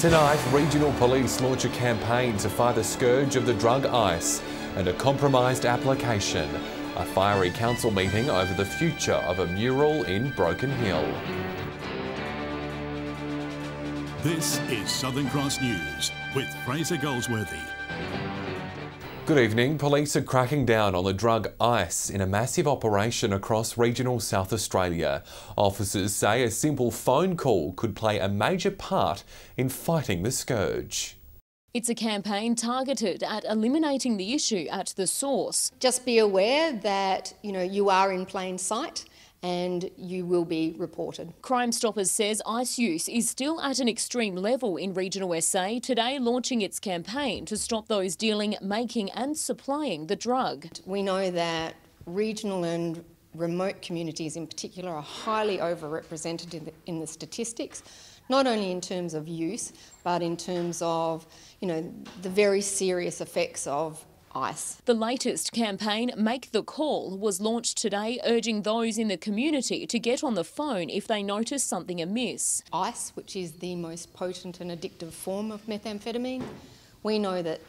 Tonight, regional police launch a campaign to fight the scourge of the drug ice and a compromised application. A fiery council meeting over the future of a mural in Broken Hill. This is Southern Cross News with Fraser Goldsworthy. Good evening. Police are cracking down on the drug ice in a massive operation across regional South Australia. Officers say a simple phone call could play a major part in fighting the scourge. It's a campaign targeted at eliminating the issue at the source. Just be aware that, you are in plain sight and you will be reported. Crime Stoppers says ice use is still at an extreme level in regional SA, today launching its campaign to stop those dealing, making and supplying the drug. We know that regional and remote communities in particular are highly overrepresented in the statistics, not only in terms of use, but in terms of, the very serious effects of ice. The latest campaign, Make the Call, was launched today, urging those in the community to get on the phone if they notice something amiss. Ice, which is the most potent and addictive form of methamphetamine, we know that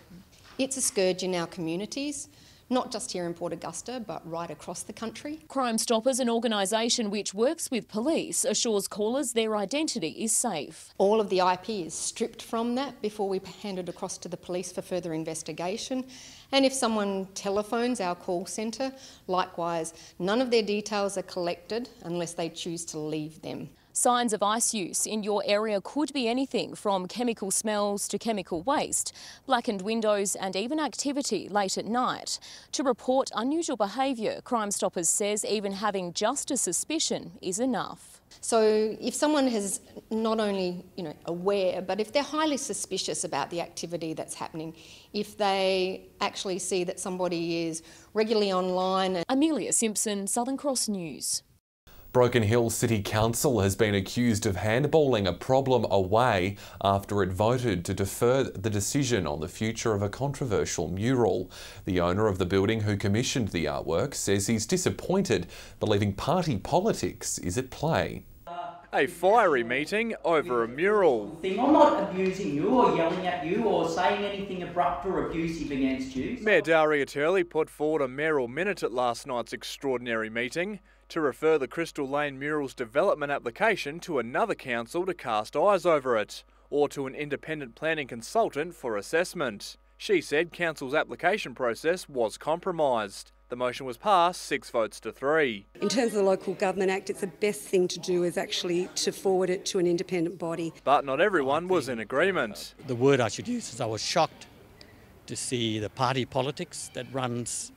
it's a scourge in our communities, not just here in Port Augusta, but right across the country. Crime Stoppers, an organisation which works with police, assures callers their identity is safe. All of the IP is stripped from that before we hand it across to the police for further investigation. And if someone telephones our call centre, likewise, none of their details are collected unless they choose to leave them. Signs of ice use in your area could be anything from chemical smells to chemical waste, blackened windows and even activity late at night. To report unusual behaviour, Crime Stoppers says even having just a suspicion is enough. So if someone is not only aware, but if they're highly suspicious about the activity that's happening, if they actually see that somebody is regularly online. Amelia Simpson, Southern Cross News. Broken Hill City Council has been accused of handballing a problem away after it voted to defer the decision on the future of a controversial mural. The owner of the building who commissioned the artwork says he's disappointed, believing party politics is at play. A fiery meeting over a mural. I'm not abusing you or yelling at you or saying anything abrupt or abusive against you. Mayor Daria Turley put forward a mayoral minute at last night's extraordinary meeting to refer the Crystal Lane mural's development application to another council to cast eyes over it, or to an independent planning consultant for assessment. She said council's application process was compromised. The motion was passed 6 votes to 3. In terms of the Local Government Act, it's the best thing to do is actually to forward it to an independent body. But not everyone was in agreement. The word I should use is I was shocked to see the party politics that runs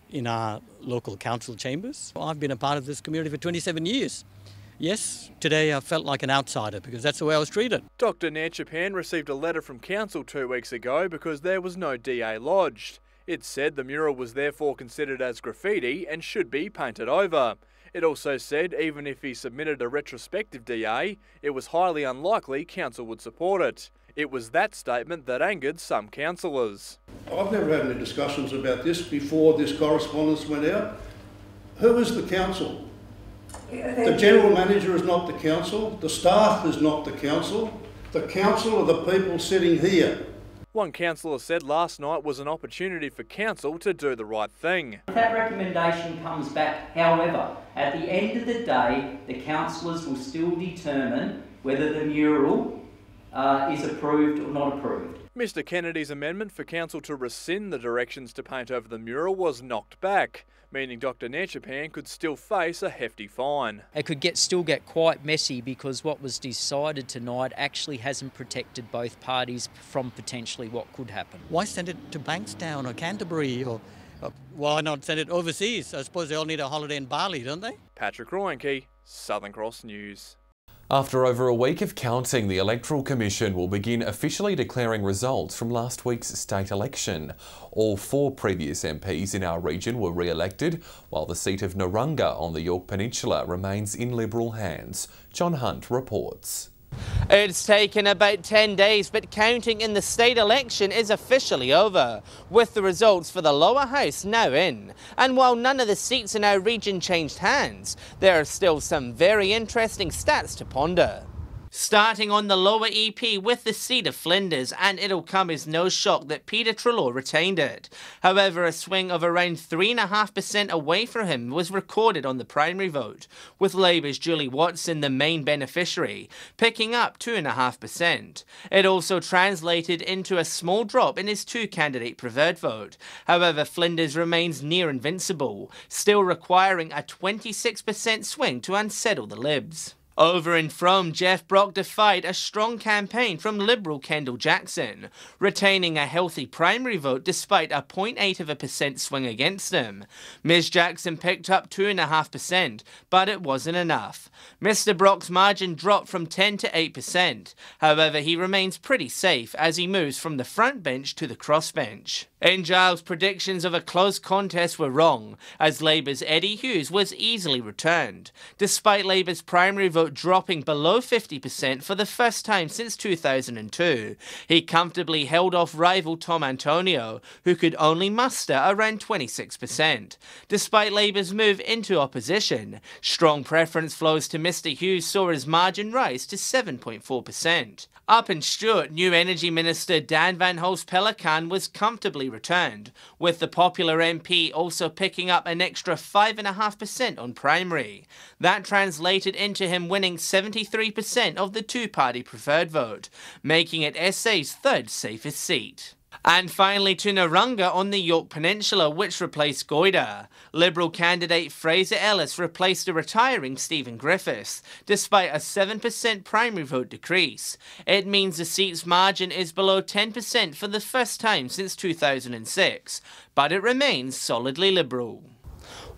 in our local council chambers. I've been a part of this community for 27 years. Yes, today I felt like an outsider because that's the way I was treated. Dr Nair Chapan received a letter from council 2 weeks ago because there was no DA lodged. It said the mural was therefore considered as graffiti and should be painted over. It also said even if he submitted a retrospective DA, it was highly unlikely council would support it. It was that statement that angered some councillors. I've never had any discussions about this before this correspondence went out. Who is the council? The general manager is not the council. The staff is not the council. The council are the people sitting here. One councillor said last night was an opportunity for council to do the right thing. If that recommendation comes back, however, at the end of the day, the councillors will still determine whether the mural is approved or not approved. Mr Kennedy's amendment for council to rescind the directions to paint over the mural was knocked back, meaning Dr Nair Chapan could still face a hefty fine. It could still get quite messy because what was decided tonight actually hasn't protected both parties from potentially what could happen. Why send it to Bankstown or Canterbury or why not send it overseas? I suppose they all need a holiday in Bali, don't they? Patrick Royenke, Southern Cross News. After over a week of counting, the Electoral Commission will begin officially declaring results from last week's state election. All 4 previous MPs in our region were re-elected, while the seat of Narunga on the York Peninsula remains in Liberal hands. John Hunt reports. It's taken about 10 days, but counting in the state election is officially over, with the results for the lower house now in. And while none of the seats in our region changed hands, there are still some very interesting stats to ponder. Starting on the lower EP with the seat of Flinders, and it'll come as no shock that Peter Treloar retained it. However, a swing of around 3.5% away from him was recorded on the primary vote, with Labour's Julie Watson the main beneficiary, picking up 2.5%. It also translated into a small drop in his two-candidate preferred vote. However, Flinders remains near invincible, still requiring a 26% swing to unsettle the Libs. Over in Frome, Jeff Brock defied a strong campaign from Liberal Kendall Jackson, retaining a healthy primary vote despite a 0.8% swing against him. Ms Jackson picked up 2.5%, but it wasn't enough. Mr Brock's margin dropped from 10 to 8%. However, he remains pretty safe as he moves from the front bench to the crossbench. In Giles, predictions of a close contest were wrong, as Labour's Eddie Hughes was easily returned, despite Labour's primary vote dropping below 50% for the first time since 2002. He comfortably held off rival Tom Antonio, who could only muster around 26%. Despite Labour's move into opposition, strong preference flows to Mr Hughes saw his margin rise to 7.4%. Up in Stewart, new Energy Minister Dan Van Hulst-Pelican was comfortably returned, with the popular MP also picking up an extra 5.5% on primary. That translated into him winning 73% of the two-party preferred vote, making it SA's third safest seat. And finally to Narunga on the York Peninsula, which replaced Goyder. Liberal candidate Fraser Ellis replaced a retiring Stephen Griffiths, despite a 7% primary vote decrease. It means the seat's margin is below 10% for the first time since 2006, but it remains solidly Liberal.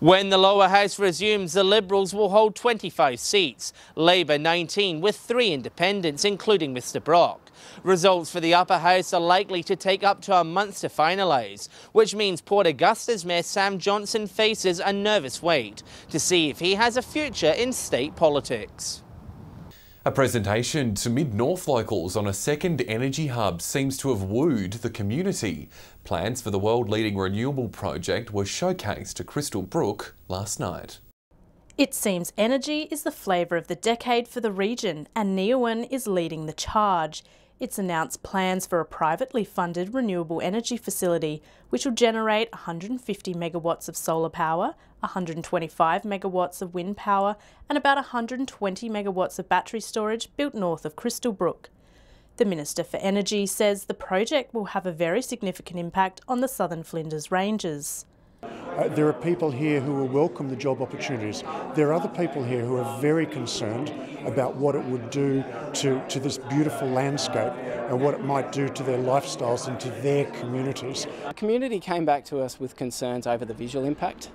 When the lower house resumes, the Liberals will hold 25 seats, Labour 19, with 3 independents, including Mr Brock. Results for the upper house are likely to take up to a month to finalise, which means Port Augusta's Mayor Sam Johnson faces a nervous wait to see if he has a future in state politics. A presentation to Mid-North locals on a second energy hub seems to have wooed the community. Plans for the world-leading renewable project were showcased to Crystal Brook last night. It seems energy is the flavour of the decade for the region, and Neoen is leading the charge. It's announced plans for a privately funded renewable energy facility, which will generate 150 megawatts of solar power, 125 megawatts of wind power, and about 120 megawatts of battery storage built north of Crystal Brook. The Minister for Energy says the project will have a very significant impact on the southern Flinders Ranges. There are people here who will welcome the job opportunities. There are other people here who are very concerned about what it would do to this beautiful landscape and what it might do to their lifestyles and to their communities. The community came back to us with concerns over the visual impact.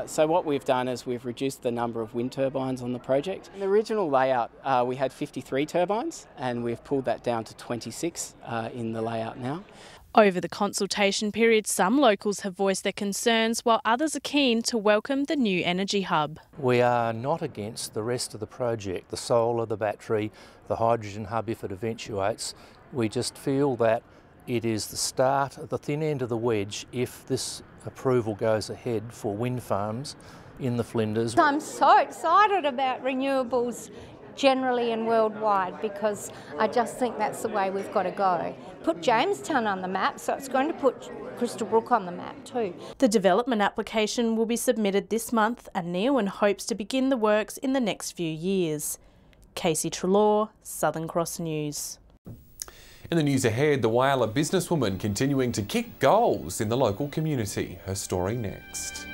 So what we've done is we've reduced the number of wind turbines on the project. In the original layout we had 53 turbines, and we've pulled that down to 26 in the layout now. Over the consultation period, some locals have voiced their concerns, while others are keen to welcome the new energy hub. We are not against the rest of the project, the solar, the battery, the hydrogen hub if it eventuates. We just feel that it is the start at the thin end of the wedge if this approval goes ahead for wind farms in the Flinders. I'm so excited about renewables generally and worldwide, because I just think that's the way we've got to go. Put Jamestown on the map, so it's going to put Crystal Brook on the map too. The development application will be submitted this month, and Neoen hopes to begin the works in the next few years. Casey Treloar, Southern Cross News. In the news ahead, the Whyalla businesswoman continuing to kick goals in the local community. Her story next.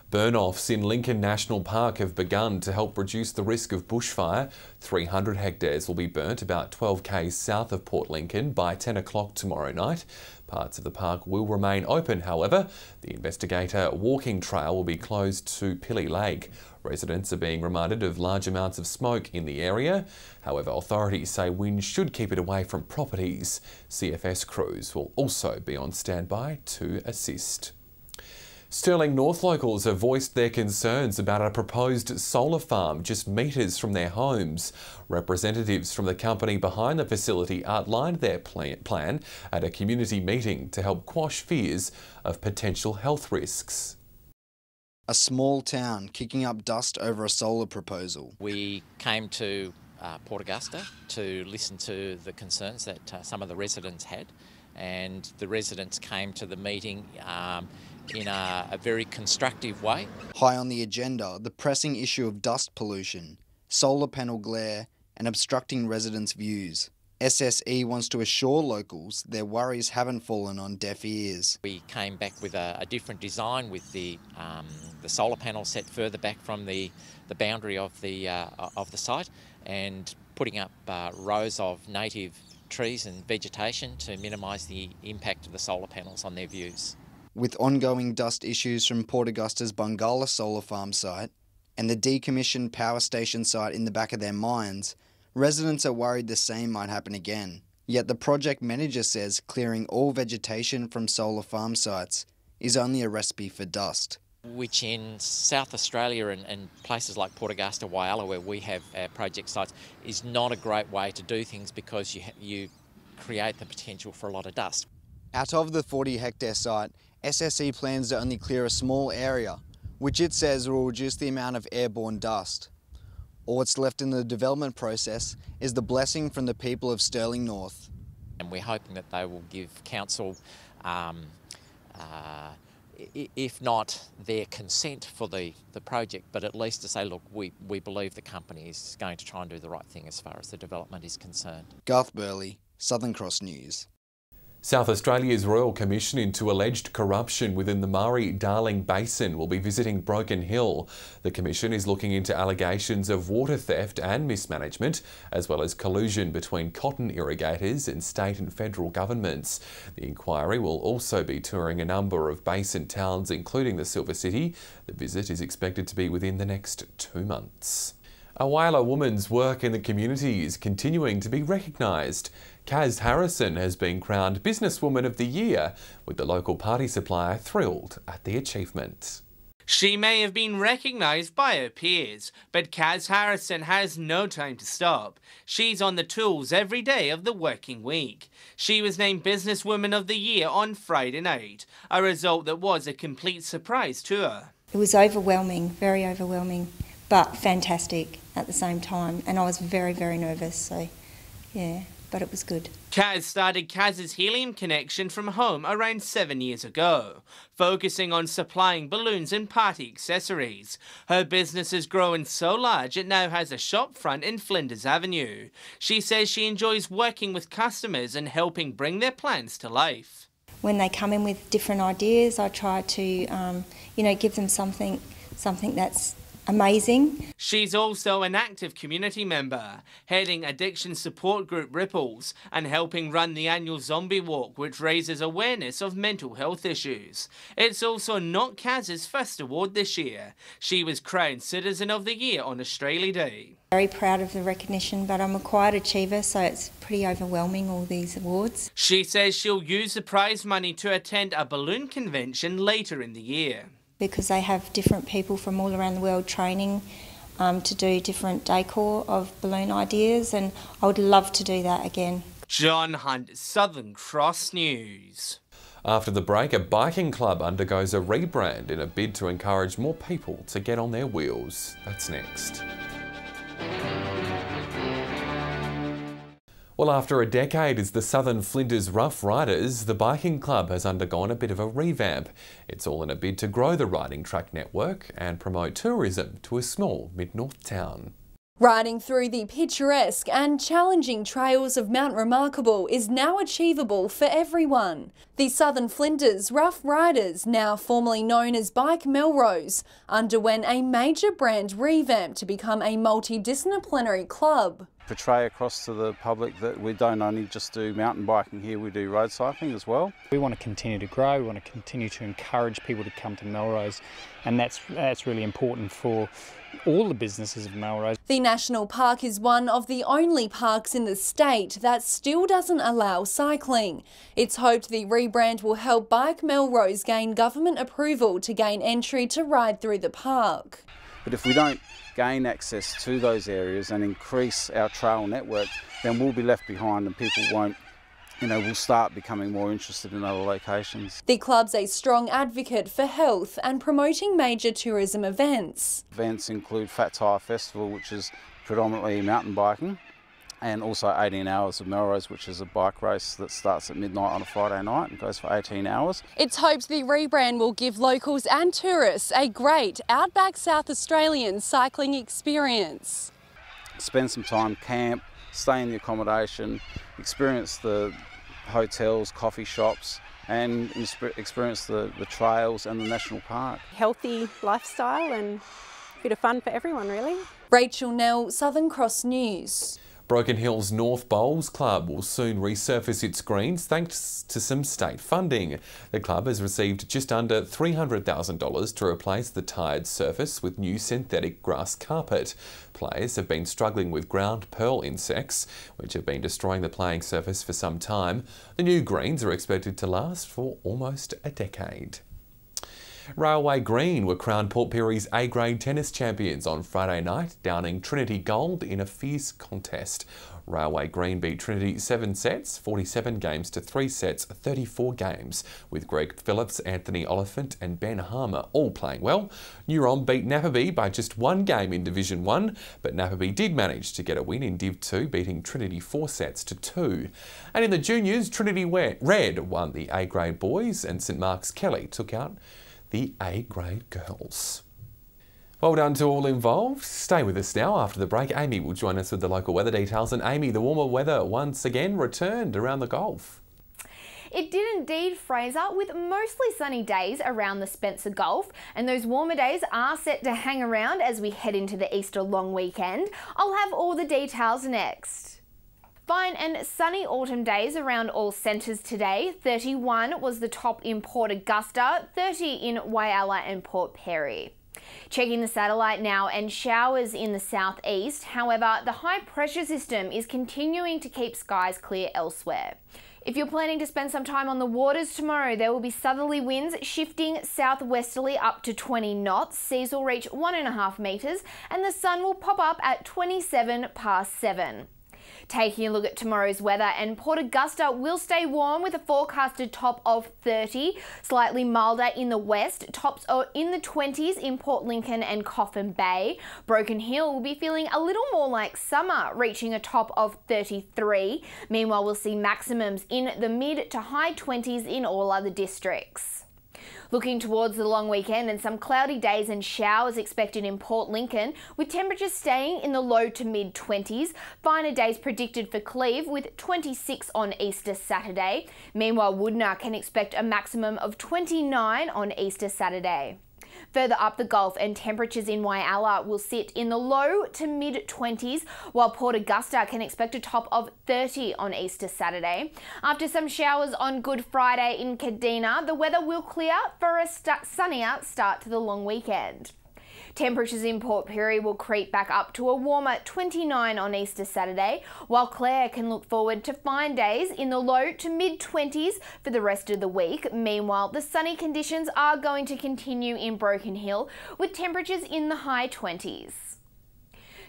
Burn-offs in Lincoln National Park have begun to help reduce the risk of bushfire. 300 hectares will be burnt about 12 k's south of Port Lincoln by 10 o'clock tomorrow night. Parts of the park will remain open, however. The Investigator walking trail will be closed to Pilly Lake. Residents are being reminded of large amounts of smoke in the area. However, authorities say wind should keep it away from properties. CFS crews will also be on standby to assist. Stirling North locals have voiced their concerns about a proposed solar farm just metres from their homes. Representatives from the company behind the facility outlined their plan at a community meeting to help quash fears of potential health risks. A small town kicking up dust over a solar proposal. We came to Port Augusta to listen to the concerns that some of the residents had, and the residents came to the meeting in a very constructive way. High on the agenda, the pressing issue of dust pollution, solar panel glare and obstructing residents' views. SSE wants to assure locals their worries haven't fallen on deaf ears. We came back with a different design, with the solar panels set further back from the boundary of the site, and putting up rows of native trees and vegetation to minimise the impact of the solar panels on their views. With ongoing dust issues from Port Augusta's Bungala solar farm site and the decommissioned power station site in the back of their minds, residents are worried the same might happen again. Yet the project manager says clearing all vegetation from solar farm sites is only a recipe for dust. Which in South Australia and places like Port Augusta, Whyalla, where we have our project sites, is not a great way to do things, because you create the potential for a lot of dust. Out of the 40-hectare site, SSE plans to only clear a small area, which it says will reduce the amount of airborne dust. All that's left in the development process is the blessing from the people of Stirling North. And we're hoping that they will give council, if not their consent for the project, but at least to say, look, we believe the company is going to try and do the right thing as far as the development is concerned. Garth Burley, Southern Cross News. South Australia's Royal Commission into alleged corruption within the Murray-Darling Basin will be visiting Broken Hill. The Commission is looking into allegations of water theft and mismanagement, as well as collusion between cotton irrigators and state and federal governments. The inquiry will also be touring a number of basin towns, including the Silver City. The visit is expected to be within the next 2 months. A Whyalla woman's work in the community is continuing to be recognised. Kaz Harrison has been crowned Businesswoman of the Year, with the local party supplier thrilled at the achievement. She may have been recognised by her peers, but Kaz Harrison has no time to stop. She's on the tools every day of the working week. She was named Businesswoman of the Year on Friday night, a result that was a complete surprise to her. It was overwhelming, very overwhelming, but fantastic at the same time, and I was very, very nervous, so yeah, but it was good. Kaz started Kaz's Helium Connection from home around 7 years ago, focusing on supplying balloons and party accessories. Her business has grown so large it now has a shop front in Flinders Avenue. She says she enjoys working with customers and helping bring their plans to life. When they come in with different ideas, I try to, give them something that's amazing. She's also an active community member, heading addiction support group Ripples and helping run the annual Zombie Walk, which raises awareness of mental health issues. It's also not Kaz's first award this year. She was crowned Citizen of the Year on Australia Day. Very proud of the recognition, but I'm a quiet achiever, so it's pretty overwhelming, all these awards. She says she'll use the prize money to attend a balloon convention later in the year. Because they have different people from all around the world training to do different decor of balloon ideas, and I would love to do that again. John Hunt, Southern Cross News. After the break, a biking club undergoes a rebrand in a bid to encourage more people to get on their wheels. That's next. Well, after a decade as the Southern Flinders Rough Riders, the biking club has undergone a bit of a revamp. It's all in a bid to grow the riding track network and promote tourism to a small mid-north town. Riding through the picturesque and challenging trails of Mount Remarkable is now achievable for everyone. The Southern Flinders Rough Riders, now formerly known as Bike Melrose, underwent a major brand revamp to become a multidisciplinary club. Portray across to the public that we don't only just do mountain biking here, we do road cycling as well. We want to continue to grow, we want to continue to encourage people to come to Melrose, and that's really important for all the businesses of Melrose. The National Park is one of the only parks in the state that still doesn't allow cycling. It's hoped the rebrand will help Bike Melrose gain government approval to gain entry to ride through the park. But if we don't gain access to those areas and increase our trail network, then we'll be left behind and people won't we'll start becoming more interested in other locations. The club's a strong advocate for health and promoting major tourism events. Events include Fat Tyre Festival, which is predominantly mountain biking, and also 18 Hours of Melrose, which is a bike race that starts at midnight on a Friday night and goes for 18 hours. It's hoped the rebrand will give locals and tourists a great outback South Australian cycling experience. Spend some time, camp, stay in the accommodation, experience the hotels, coffee shops, and experience the trails and the national park. Healthy lifestyle and a bit of fun for everyone, really. Rachel Nell, Southern Cross News. Broken Hill's North Bowls Club will soon resurface its greens thanks to some state funding. The club has received just under $300,000 to replace the tired surface with new synthetic grass carpet. Players have been struggling with ground pearl insects, which have been destroying the playing surface for some time. The new greens are expected to last for almost a decade. Railway Green were crowned Port Pirie's A-grade tennis champions on Friday night, downing Trinity Gold in a fierce contest. Railway Green beat Trinity 7 sets, 47 games to 3 sets, 34 games, with Greg Phillips, Anthony Oliphant and Ben Harmer all playing well. Mural beat Napperby by just 1 game in Division 1, but Napperby did manage to get a win in Div 2, beating Trinity 4 sets to 2. And in the juniors, Trinity Red won the A-grade boys and St Mark's Kelly took out the A-grade girls. Well done to all involved. Stay with us now. After the break, Amy will join us with the local weather details. And Amy, the warmer weather once again returned around the Gulf. It did indeed, Fraser, with mostly sunny days around the Spencer Gulf, and those warmer days are set to hang around as we head into the Easter long weekend. I'll have all the details next. Fine and sunny autumn days around all centres today. 31 was the top in Port Augusta, 30 in Whyalla and Port Perry. Checking the satellite now, and showers in the southeast. However, the high pressure system is continuing to keep skies clear elsewhere. If you're planning to spend some time on the waters tomorrow, there will be southerly winds shifting southwesterly up to 20 knots. Seas will reach 1.5 metres and the sun will pop up at 27 past 7. Taking a look at tomorrow's weather, and Port Augusta will stay warm with a forecasted top of 30, slightly milder in the west, tops are in the 20s in Port Lincoln and Coffin Bay. Broken Hill will be feeling a little more like summer, reaching a top of 33. Meanwhile, we'll see maximums in the mid to high 20s in all other districts. Looking towards the long weekend, and some cloudy days and showers expected in Port Lincoln, with temperatures staying in the low to mid 20s. Finer days predicted for Cleve with 26 on Easter Saturday. Meanwhile, Woodner can expect a maximum of 29 on Easter Saturday. Further up the Gulf, and temperatures in Whyalla will sit in the low to mid 20s, while Port Augusta can expect a top of 30 on Easter Saturday. After some showers on Good Friday in Kadina, the weather will clear for a sunnier start to the long weekend. Temperatures in Port Pirie will creep back up to a warmer 29 on Easter Saturday, while Clare can look forward to fine days in the low to mid 20s for the rest of the week. Meanwhile, the sunny conditions are going to continue in Broken Hill, with temperatures in the high 20s.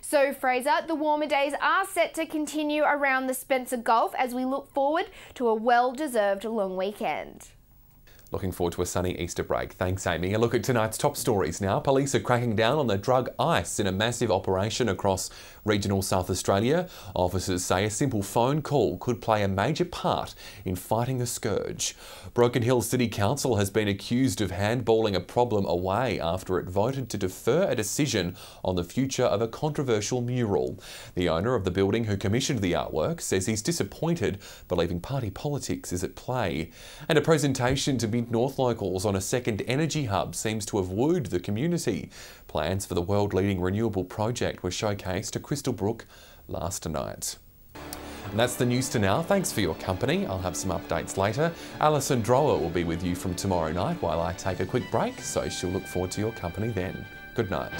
So Fraser, the warmer days are set to continue around the Spencer Gulf as we look forward to a well-deserved long weekend. Looking forward to a sunny Easter break. Thanks, Amy. A look at tonight's top stories now. Police are cracking down on the drug ice in a massive operation across regional South Australia. Officers say a simple phone call could play a major part in fighting the scourge. Broken Hill City Council has been accused of handballing a problem away after it voted to defer a decision on the future of a controversial mural. The owner of the building who commissioned the artwork says he's disappointed, believing party politics is at play. And a presentation to Mid-North locals on a second energy hub seems to have wooed the community. Plans for the world-leading renewable project were showcased at Crystal Brook last night. And that's the news to now. Thanks for your company. I'll have some updates later. Alison Drower will be with you from tomorrow night while I take a quick break, so she'll look forward to your company then. Good night.